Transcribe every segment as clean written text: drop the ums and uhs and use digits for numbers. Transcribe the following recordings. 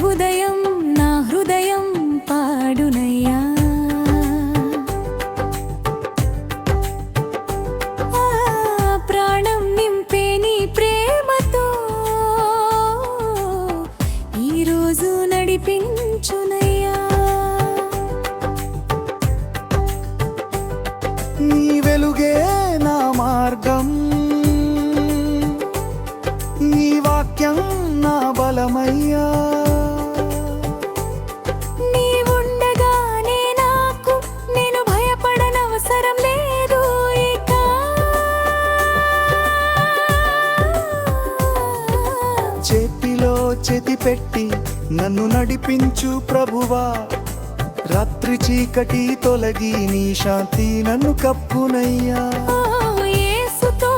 ఉదయం నా హృదయం పాడునయ్యా. ప్రాణం నింపే నీ ప్రేమతో ఈరోజు నడిపించునయ్యా. నీ వెలుగే నా మార్గం, నీ వాక్యం నా బలమయ్యా. నీవుండగానే నాకు నేను భయపడనవసరం లేదు ఇక. చేతిలో చేతి పెట్టి నన్ను నడిపించు ప్రభువా. రాత్రి చీకటి తొలగి నీ శాంతి నన్ను కప్పునయ్యా. యేసుతో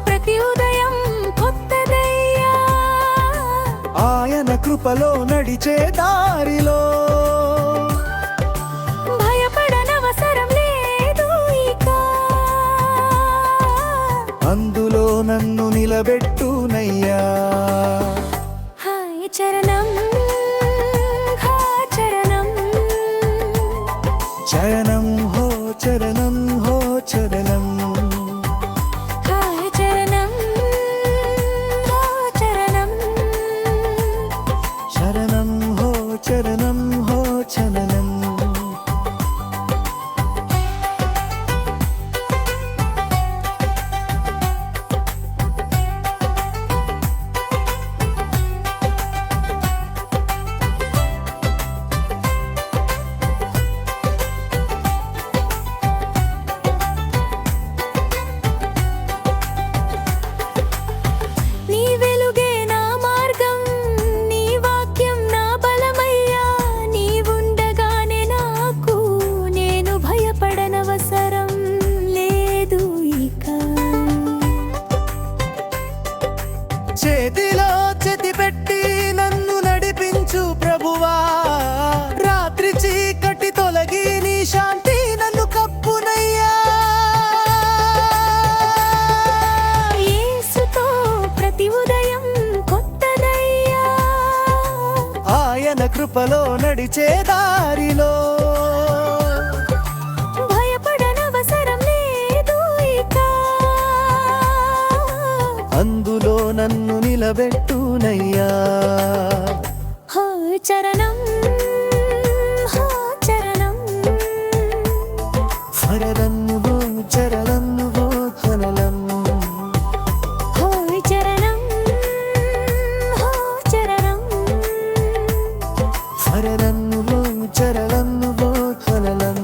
ప్రతి ఉదయం కొత్తదయ్యా. ఆయన కృపలో నడిచే దారిలో భయపడనవసరం లేదు ఇక. అందులో నన్ను నిలబెట్టునయ్యా. హాయ్ చరణం హా చరణం, చరణం హో చరణం హో చరణం. హాయ్ చరణం హా చరణం, చరణం హో చరణం హో చరణం. నీ వెలుగే నా మార్గం, నీ వాక్యం నా బలమయ్యా. నీవుండగానే నాకు నేను భయపడనవసరం లేదు ఇక. చేతిలో చేతి పెట్టి నన్ను నడిపించు ప్రభువా. రాత్రి చీకటి తొలగి నీ శాంతి నన్ను కప్పునయ్యా. యేసుతో ప్రతి ఉదయం కొత్తదయ్యా. ఆయన కృపలో నడిచే దారిలో భయపడనవసరం లేదు ఇక. అందులో నన్ను నిలబెట్టునయ్యా. హో చరణం హో చరణం, చరణం హో చరణం హో చరణం. హో చరణం హో చరణం, చరణం హో చరణం హో చరణం.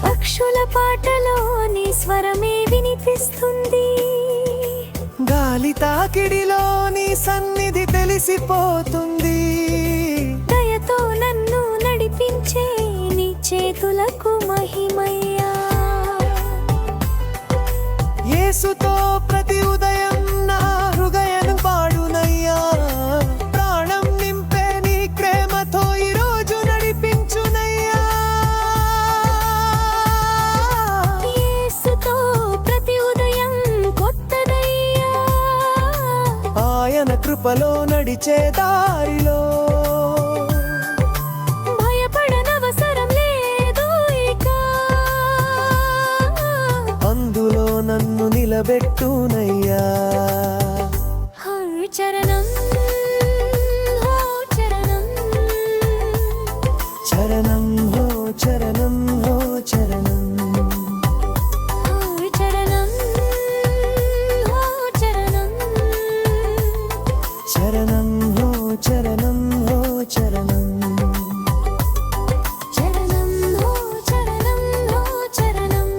పక్షుల పాటలో నీ స్వరమే వినిపిస్తుంది. గాలి తాకిడిలో నీ సన్నిధి తెలిసిపోతుంది. దయతో నన్ను నడిపించే నీ చేతులకు మహిమయ్యా. యేసుతో ప్రతి ఉదయం నా హృదయం పాడునయ్యా. ప్రాణం నింపే నీ ప్రేమతో ఈరోజు నడిపించునయ్యా. యేసుతో ప్రతి ఉదయం కొత్తదయ్యా. ఆయన కృపలో నడిచే దారిలో భయపడనవసరం లేదు ఇక. అందులో నన్ను నిలబెట్టునయ్యా. హో చరణం హో చరణం, చరణం హో చరణం హో చరణం. హో చరణం హో చరణం, చరణం హో చరణం హో చరణం. చరణం హో చరణం హో చరణం,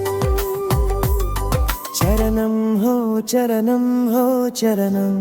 చరణం హో చరణం హో చరణం.